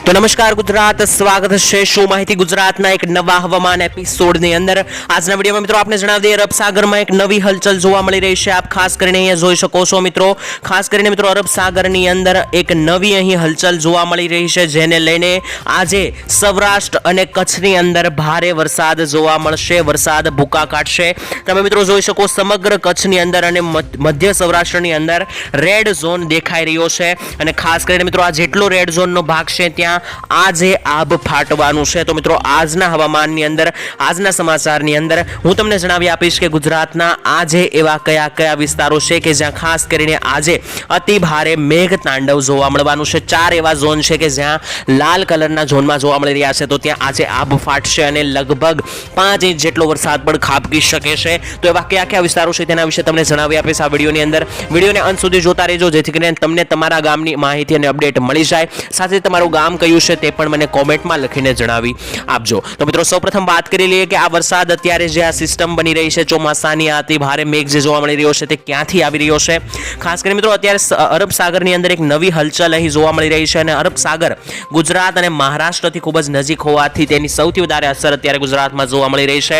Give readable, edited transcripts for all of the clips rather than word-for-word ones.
તો નમસ્કાર ગુજરાત, સ્વાગત છે શો માહિતી ગુજરાતના એક નવા હવામાન એપિસોડની અંદર. આજના વિડીયોમાં મિત્રો આપને જણાવી દઈએ, અરબ સાગરમાં એક નવી હલચલ જોવા મળી રહી છે. આપ ખાસ કરીને અહીંયા જોઈ શકો છો મિત્રો, ખાસ કરીને મિત્રો અરબ સાગરની અંદર એક નવી અહીં હલચલ જોવા મળી રહી છે, જેને લઈને આજે સૌરાષ્ટ્ર અને કચ્છની અંદર ભારે વરસાદ જોવા મળશે. વરસાદ ભૂકા કાઢશે. તમે મિત્રો જોઈ શકો સમગ્ર કચ્છની અંદર અને મધ્ય સૌરાષ્ટ્રની અંદર રેડ ઝોન દેખાઈ રહ્યો છે. અને ખાસ કરીને મિત્રો આ જેટલો રેડ ઝોનનો ભાગ છે ત્યાં આજે આબ ફાટવાનું છે. તો મિત્રો આજના હવામાનની અંદર, આજના સમાચારની અંદર હું તમને જણાવી આપીશ કે ગુજરાતના આજે એવા કયા કયા વિસ્તારો છે કે જ્યાં ખાસ કરીને આજે અતિ ભારે મેઘ તાંડવ જોવા મળવાનું છે. 4 એવા ઝોન છે કે જ્યાં લાલ કલરના ઝોનમાં જોવા મળી રહ્યા છે. તો ત્યાં આજે આબ ફાટશે અને લગભગ 5 ઇંચ જેટલો વરસાદ પણ ખાબકી શકે છે. તો એવા કયા કયા વિસ્તારો છે તેના વિશે તમને જણાવી આપીશ આ વિડીયોની અંદર. વિડીયોને અંત સુધી જોતા રહેજો, જેથી કરીને તમને તમારા ગામની માહિતી અને અપડેટ મળી જાય. સાથે તમારું ગામ કયું છે તે પણ મને કોમેન્ટમાં લખીને જણાવી આપજો. તો મિત્રો સૌપ્રથમ વાત કરી લઈએ કે આ વરસાદ અત્યારે જે આ સિસ્ટમ બની રહી છે ચોમાસાની, આથી ભારે મેઘ જે જોવા મળી રહ્યો છે તે ક્યાંથી આવી રહ્યો છે. ખાસ કરીને મિત્રો અત્યારે અરબ સાગરની અંદર એક નવી હલચલ અહીં જોવા મળી રહી છે. અને અરબ સાગર ગુજરાત અને મહારાષ્ટ્રથી ખૂબ જ નજીક હોવાથી તેની સૌથી વધારે અસર અત્યારે ગુજરાતમાં જોવા મળી રહી છે.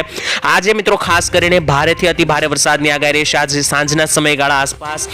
આજે મિત્રો ખાસ કરીને ભારેથી અતિ ભારે વરસાદની આગાહી રહેશે. આજે સાંજના સમયગાળા આસપાસ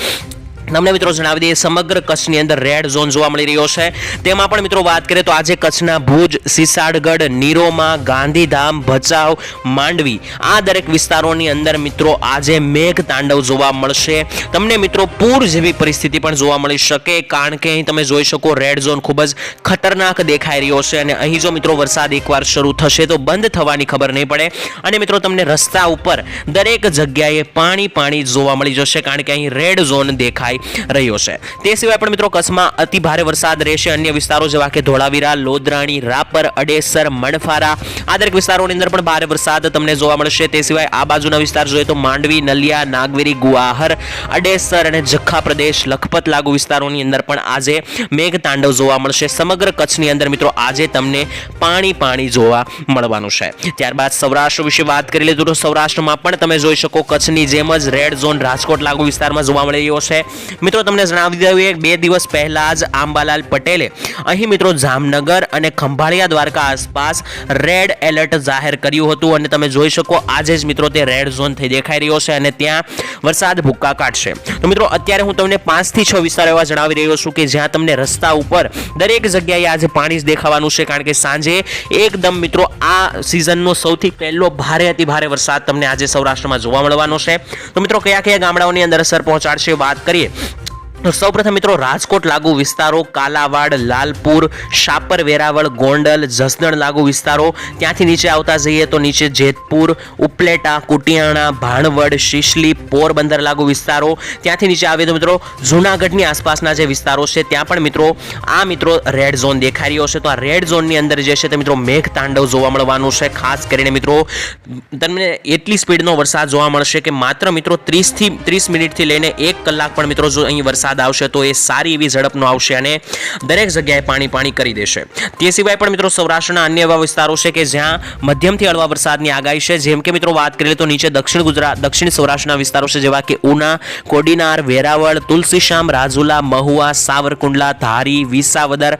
તમને મિત્રો જણાવી દઈએ સમગ્ર કચ્છની અંદર રેડ ઝોન જોવા મળી રહ્યો છે. તેમાં પણ મિત્રો વાત કરીએ તો આજે કચ્છના ભુજ, સિસાડગઢ, નીરોમા, ગાંધીધામ, ભચાઉ, માંડવી આ દરેક વિસ્તારોની અંદર મિત્રો આજે મેઘ તાંડવ જોવા મળશે. તમને મિત્રો પૂર જેવી પરિસ્થિતિ પણ જોવા મળી શકે, કારણ કે અહીં તમે જોઈ શકો રેડ ઝોન ખૂબ જ ખતરનાક દેખાઈ રહ્યો છે. અને અહીં જો મિત્રો વરસાદ એકવાર શરૂ થશે તો બંધ થવાની ખબર નહીં પડે. અને મિત્રો તમને રસ્તા ઉપર દરેક જગ્યાએ પાણી જોવા મળી જશે, કારણ કે અહીં રેડ ઝોન દેખાય રહ્યો છે. તે સિવાય પણ મિત્રો કચ્છમાં અતિ ભારે વરસાદ રહેશે. અન્ય વિસ્તારો જેવા કે ધોળાવીરા, લોધરાણી, રાપર, અડેસર, મણફારા આ દરેક વિસ્તારોની અંદર પણ ભારે વરસાદ તમને જોવા મળશે. તે સિવાય આ બાજુના વિસ્તાર જોઈએ તો માંડવી, નલિયા, નાગવેરી, ગુવાહર, અડેસર અને જખા પ્રદેશ, લખપત લાગુ વિસ્તારોની અંદર પણ આજે મેઘ તાંડવ જોવા મળશે. સમગ્ર કચ્છની અંદર મિત્રો આજે તમને પાણી જોવા મળવાનું છે. ત્યારબાદ સૌરાષ્ટ્ર વિશે વાત કરી લઈએ તો સૌરાષ્ટ્રમાં પણ તમે જોઈ શકો કચ્છની જેમ જ રેડ ઝોન રાજકોટ લાગુ વિસ્તારમાં જોવા મળી રહ્યો છે. મિત્રો તમને જણાવી દઈએ 2 દિવસ પહેલા જ આંબાલાલ પટેલે અહીં મિત્રો જામનગર અને ખંભાળિયા દ્વારકા આસપાસ રેડ એલર્ટ જાહેર કર્યું હતું. અને તમે જોઈ શકો આજે જ મિત્રો તે રેડ ઝોન થઈ દેખાઈ રહ્યો છે અને ત્યાં વરસાદ ભૂક્કા કાઢશે. તો મિત્રો અત્યારે હું તમને 5 થી 6 વિસ્તારો એવા જણાવી રહ્યો છું કે જ્યાં તમને રસ્તા ઉપર દરેક જગ્યાએ આજે પાણી જ દેખાવાનું છે, કારણ કે સાંજે એકદમ મિત્રો આ સિઝનનો સૌથી પહેલો ભારે અતિ ભારે વરસાદ તમને આજે સૌરાષ્ટ્રમાં જોવા મળવાનો છે. તો મિત્રો કયા કયા ગામડાઓની અંદર અસર પહોંચાડશે વાત કરીએ તો સૌપ્રથમ મિત્રો રાજકોટ લાગુ વિસ્તારો, કાલાવાડ, લાલપુર, શાપર, વેરાવળ, ગોંડલ, જસદણ લાગુ વિસ્તારો, ત્યાંથી નીચે આવતા જઈએ તો નીચે જેતપુર, ઉપલેટા, કુટિયાણા, ભાણવડ, શિશલી, પોરબંદર લાગુ વિસ્તારો, ત્યાંથી નીચે આવે તો મિત્રો જૂનાગઢની આસપાસના જે વિસ્તારો છે ત્યાં પણ મિત્રો રેડ ઝોન દેખાઈ રહ્યો છે. તો આ રેડ ઝોનની અંદર જે છે તે મિત્રો મેઘ તાંડવ જોવા મળવાનું છે. ખાસ કરીને મિત્રો તમને એટલી સ્પીડનો વરસાદ જોવા મળશે કે માત્ર મિત્રો 30 મિનિટથી લઈને 1 કલાક પણ મિત્રો જો અહીં વરસાદ આવશે તો એ સારી એવી ઝડપનો આવશે અને દરેક જગ્યાએ પાણી કરી દેશે. તે સિવાય પણ મિત્રો સૌરાષ્ટ્રના અન્ય એવા વિસ્તારો છે કે જ્યાં મધ્યમથી હળવા વરસાદની આગાહી છે. જેમ કે મિત્રો વાત કરીએ તો નીચે દક્ષિણ સૌરાષ્ટ્રના વિસ્તારો છે જેવા કે ઉના, કોડીનાર, વેરાવળ, તુલસીશ્યામ, રાજુલા, મહુવા, સાવરકુંડલા, ધારી, વિસાવદર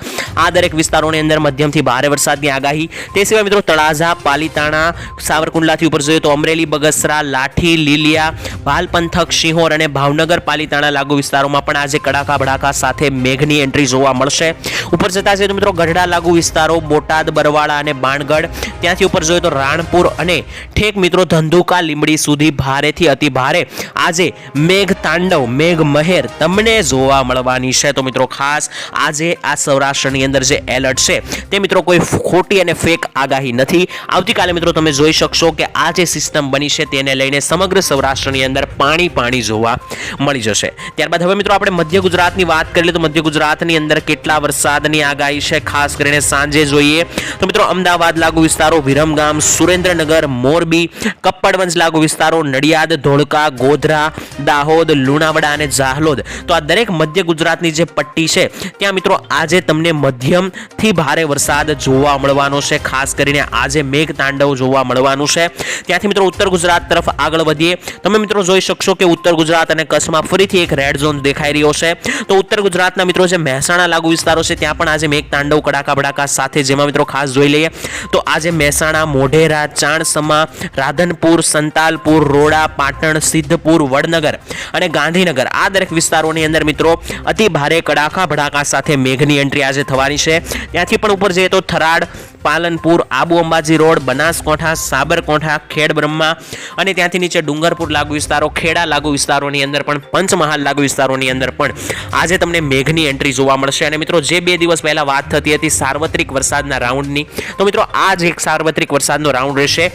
આ દરેક વિસ્તારોની અંદર મધ્યમથી ભારે વરસાદની આગાહી. તે સિવાય મિત્રો તળાજા, પાલીતાણા, સાવરકુંડલાથી ઉપર જોઈએ તો અમરેલી, બગસરા, લાઠી, લીલિયા, ભાલ પંથક, શિહોર અને ભાવનગર પાલીતાણા લાગુ વિસ્તારોમાં પણ આજે કડાકા ભડાકા સાથે મેઘની એન્ટ્રી જોવા મળશે. ઉપર જતા જઈએ તો મિત્રો ગઢડા લાગુ વિસ્તારો, બોટાદ, બરવાળા અને બાણગઢ, ત્યાંથી ઉપર જોઈએ તો રાણપુર અને ઠેક મિત્રો ધંધુકા, લીંબડી સુધી ભારેથી અતિ ભારે આજે મેઘ તાંડવ, મેઘ મહેર તમને જોવા મળવાની છે. તો મિત્રો ખાસ આજે આ સૌરાષ્ટ્રની અંદર જે એલર્ટ છે તે મિત્રો કોઈ ખોટી અને ફેક આગાહી નથી. આવતીકાલે મિત્રો તમે જોઈ શકશો કે આ જે સિસ્ટમ બની છે તેને લઈને સમગ્ર સૌરાષ્ટ્રની અંદર પાણી જોવા મળી જશે. ત્યારબાદ હવે મિત્રો આપણે મધ્ય ગુજરાતની વાત કરીએ તો મધ્ય ગુજરાતની અંદર કેટલા વરસાદની આગાહી છે ખાસ કરીને સાંજે જોઈએ તો મિત્રો અમદાવાદ લાગુ વિસ્તારો, વિરમગામ, સુરેન્દ્રનગર, મોરબી, કપ્પડવંજ લાગુ વિસ્તારો, નડિયાદ, ધોળકા, ગોધરા, દાહોદ, લુણાવાડા અને જાહલોદ તો આ દરેક મધ્ય ગુજરાતની જે પટ્ટી છે ત્યાં મિત્રો આજે તમને મધ્યમથી ભારે વરસાદ જોવા મળવાનો છે. ખાસ કરીને આજે મેઘ તાંડવ જોવા મળવાનું છે. ત્યાંથી મિત્રો ઉત્તર ગુજરાત તરફ આગળ વધીએ તમે મિત્રો જોઈ શકશો કે ઉત્તર ગુજરાત અને કચ્છમાં ફરીથી એક રેડ ઝોન દેખાઈ રહ્યો છે. તો ઉત્તર ગુજરાતના મિત્રો જે મહેસાણા લાગુ વિસ્તારો છે ત્યાં પણ આજે મેઘ તાંડવ કડાકા ભડાકા સાથે, જેમાં મિત્રો ખાસ જોઈ લઈએ તો આજે મહેસાણા, મોઢેરા, ચાણસમા, રાધનપુર, સંતાલપુર, રોડા, પાટણ, સિદ્ધપુર, વડનગર અને ગાંધીનગર આ દરેક વિસ્તારોની અંદર મિત્રો અતિ ભારે કડાકા ભડાકા સાથે મેઘની એન્ટ્રી આજે થવાની છે. ત્યાંથી પણ ઉપર જઈએ તો થરાદ, પાલનપુર, આબુ અંબાજી રોડ, બનાસકાંઠા, સાબરકાંઠા, ખેડબ્રહ્મા અને ત્યાંથી નીચે ડુંગરપુર લાગુ વિસ્તારો, ખેડા લાગુ વિસ્તારોની અંદર પણ, પંચમહાલ લાગુ વિસ્તારોની અંદર પણ આજે તમને મેઘની એન્ટ્રી જોવા મળશે. અને મિત્રો જે 2 દિવસ પહેલા વાત થતી હતી સાર્વત્રિક વરસાદના રાઉન્ડની, તો મિત્રો આ જ એક સાર્વત્રિક વરસાદનો રાઉન્ડ રહેશે.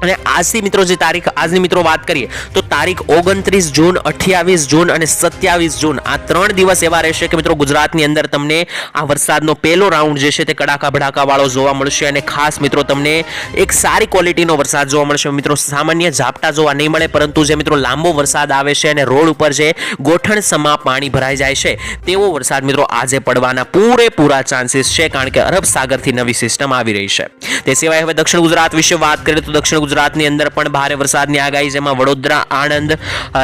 અને આજથી મિત્રો જે તારીખ આજની મિત્રો વાત કરીએ તો તારીખ 29 જૂન, 28 જૂન અને 27 જૂન આ 3 દિવસ એવા રહેશે કે મિત્રો ગુજરાતની અંદર તમને આ વરસાદનો પહેલો રાઉન્ડ જે છે તે કડાકા ભડાકા વાળો જોવા મળશે. અને ખાસ મિત્રો તમને એક સારી ક્વોલિટીનો વરસાદ જોવા મળશે. મિત્રો સામાન્ય ઝાપટા જોવા નહીં મળે, પરંતુ જે મિત્રો લાંબો વરસાદ આવે છે અને રોડ ઉપર જે ગોઠણસમા પાણી ભરાઈ જાય છે તેવો વરસાદ મિત્રો આજે પડવાના પૂરેપૂરા ચાન્સીસ છે, કારણ કે અરબ સાગરથી નવી સિસ્ટમ આવી રહી છે. તે સિવાય હવે દક્ષિણ ગુજરાત વિશે વાત કરીએ તો દક્ષિણ ગુજરાતની અંદર પણ ભારે વરસાદની આગાહી, જેમાં વડોદરા, આણંદ,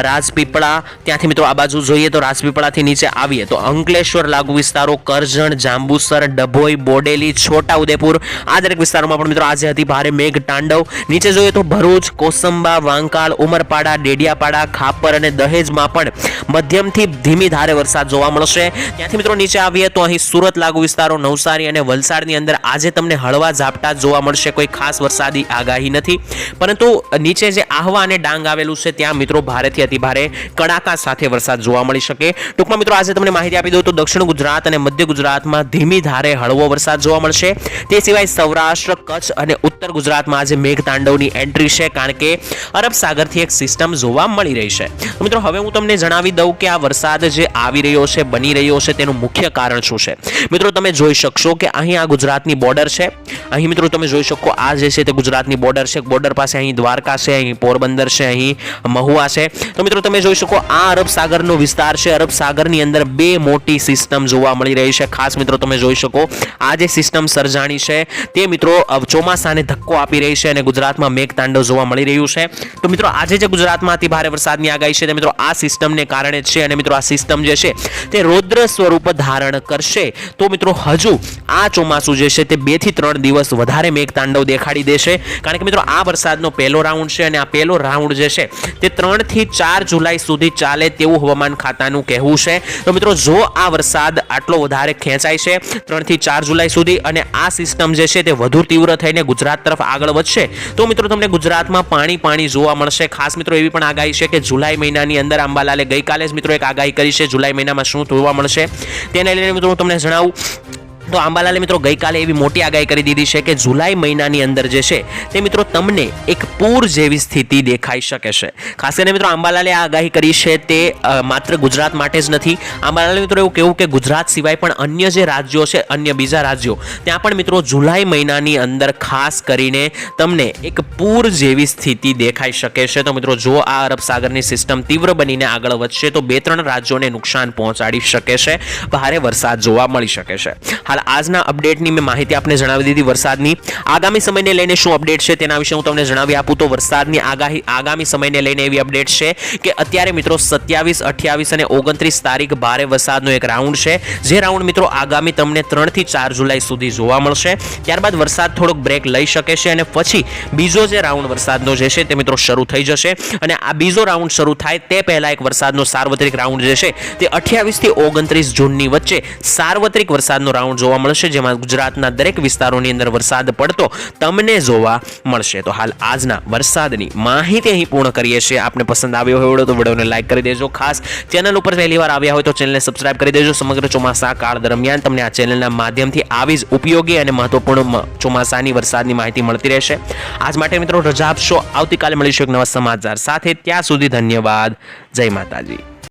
રાજપીપળા, ત્યાંથી મિત્રો આ બાજુ જોઈએ તો રાજપીપળાથી નીચે આવીએ તો અંકલેશ્વર લાગુ વિસ્તારો, કરજણ, જાંબુસર, ડભોઈ, બોડેલી, છોટાઉદેપુર આ દરેક વિસ્તારોમાં પણ મિત્રો આજે અતિ ભારે મેઘ તાંડવ. નીચે જોઈએ તો ભરૂચ, કોસંબા, વાંકાળ, ઉમરપાડા, ડેડિયાપાડા, ખાપર અને દહેજમાં પણ મધ્યમથી ધીમી ધારે વરસાદ જોવા મળશે. ત્યાંથી મિત્રો નીચે આવીએ તો અહીં સુરત લાગુ વિસ્તારો, નવસારી અને વલસાડની અંદર આજે તમને હળવા ઝાપટા જોવા મળશે. કોઈ ખાસ વરસાદી આગાહી નથી, પરંતુ નીચે જે આહવા અને ડાંગ આવેલું છે ત્યાં મિત્રો ભારેથી અતિ ભારે કડાકા સાથે વરસાદ જોવા મળી શકે. ટૂંકમાં મિત્રો આજે તમને માહિતી આપી દઉં તો દક્ષિણ ગુજરાત અને મધ્ય ગુજરાતમાં ધીમી ધારે હળવો વરસાદ જોવા મળશે. તે સિવાય સૌરાષ્ટ્ર, કચ્છ અને ઉત્તર ગુજરાતમાં આજે મેઘ તાંડવની એન્ટ્રી છે, કારણ કે અરબ સાગરથી એક સિસ્ટમ જોવા મળી રહી છે. તો મિત્રો હવે હું તમને જણાવી દઉં કે આ વરસાદ જે આવી રહ્યો છે, બની રહ્યો છે, તેનું મુખ્ય કારણ શું છે. મિત્રો તમે જોઈ શકશો કે અહીં આ ગુજરાતની બોર્ડર છે. અહીં મિત્રો તમે જોઈ શકો આ જે છે તે ગુજરાતની બોર્ડર છે. બોર્ડર પાસે અહીં દ્વારકા છે, અહીં પોરબંદર છે, અહીં મહુવા છે. તો મિત્રો તમે જોઈ શકો આ અરબ સાગરનો વિસ્તાર છે. અરબ સાગરની અંદર 2 મોટી સિસ્ટમ જોવા મળી રહી છે. ખાસ મિત્રો તમે જોઈ શકો આ જે સિસ્ટમ સર્જાણી છે તે મિત્રો ચોમાસાને ધક્કો આપી રહી છે અને ગુજરાતમાં મેઘ તાંડવ જોવા મળી રહ્યું છે. તો મિત્રો આજે જે ગુજરાતમાં અતિ ભારે વરસાદની આગાહી છે તે મિત્રો આ સિસ્ટમને કારણે જ છે. અને મિત્રો આ સિસ્ટમ જે છે તે રૌદ્ર સ્વરૂપ ધારણ કરશે તો મિત્રો હજુ આ ચોમાસું જે છે તે 2 થી 3 દિવસ વધારે મેઘ તાંડવ દેખાડી દેશે, કારણ કે મિત્રો આ વરસાદનો પહેલો રાઉન્ડ છે અને આ પહેલો રાઉન્ડ જે છે તે 3 થી 4 જુલાઈ સુધી ચાલે તેવું હવામાન ખાતાનું કહેવું છે. તો મિત્રો જો આ વરસાદ આટલો વધારે ખેંચાય છે 3 થી 4 જુલાઈ સુધી અને આ સિસ્ટમ જે છે તે વધુ તીવ્ર થઈને ગુજરાત તરફ આગળ વધશે તો મિત્રો તમને ગુજરાતમાં પાણી જોવા મળશે. ખાસ મિત્રો એવી પણ આગાહી છે કે જુલાઈ મહિનાની અંદર અંબાલાલે ગઈકાલે જ મિત્રો એક આગાહી કરી છે જુલાઈ મહિનામાં શું જોવા મળશે તેને લઈને મિત્રો હું તમને જણાવું તો અંબાલાલે મિત્રો ગઈકાલે એવી મોટી આગાહી કરી દીધી છે કે જુલાઈ મહિનાની અંદર જે છે તે મિત્રો તમને એક પૂર જેવી સ્થિતિ દેખાઈ શકે છે. ખાસ કરીને મિત્રો અંબાલાલે આ આગાહી કરી છે તે માત્ર ગુજરાત માટે જ નથી. અંબાલાલે મિત્રો એવું કહેવું કે ગુજરાત સિવાય પણ અન્ય જે રાજ્યો છે, અન્ય બીજા રાજ્યો, ત્યાં પણ મિત્રો જુલાઈ મહિનાની અંદર ખાસ કરીને તમને એક પૂર જેવી સ્થિતિ દેખાઈ શકે છે. તો મિત્રો જો આ અરબ સાગરની સિસ્ટમ તીવ્ર બનીને આગળ વધશે તો 2-3 રાજ્યોને નુકસાન પહોંચાડી શકે છે, ભારે વરસાદ જોવા મળી શકે છે. હાલ આજના અપડેટની મેં માહિતી આપને જણાવી દીધી. વરસાદની આગામી સમયને લઈને શું અપડેટ છે તેના વિશે હું તમને જણાવી આપું તો વરસાદની આગાહી આગામી સમયને લઈને એવી અપડેટ છે કે અત્યારે મિત્રો 27, 28 અને 29 તારીખ ભારે વરસાદનો એક રાઉન્ડ છે, જે રાઉન્ડ મિત્રો આગામી તમને 3 થી 4 જુલાઈ સુધી જોવા મળશે. ત્યારબાદ વરસાદ થોડોક બ્રેક લઈ શકે છે અને પછી બીજો જે રાઉન્ડ વરસાદનો જે છે તે મિત્રો શરૂ થઈ જશે. અને આ બીજો રાઉન્ડ શરૂ થાય તે પહેલા એક વરસાદનો સાર્વત્રિક રાઉન્ડ જે છે તે 28 થી 29 જૂનની વચ્ચે સાર્વત્રિક વરસાદનો રાઉન્ડ જોવા મળશે, જેમાં ગુજરાતના દરેક વિસ્તારોની અંદર વરસાદ પડતો તમને જોવા મળશે. તો હાલ આજના વરસાદની માહિતી અહીં પૂર્ણ કરીએ છીએ. આપને પસંદ આવ્યો હોય તો વિડીયોને લાઈક કરી દેજો. ખાસ ચેનલ ઉપર પહેલીવાર આવ્યા હોય તો ચેનલને સબસ્ક્રાઇબ કરી દેજો. સમગ્ર ચોમાસા કાળ દરમિયાન તમને આ ચેનલના માધ્યમથી આવી જ ઉપયોગી અને મહત્વપૂર્ણ ચોમાસાની વરસાદની માહિતી મળતી રહેશે. આજ માટે મિત્રો રજા આપશો. આવતીકાલે મળીશું એક નવા સમાચાર સાથે. ત્યાં સુધી ધન્યવાદ. જય માતાજી.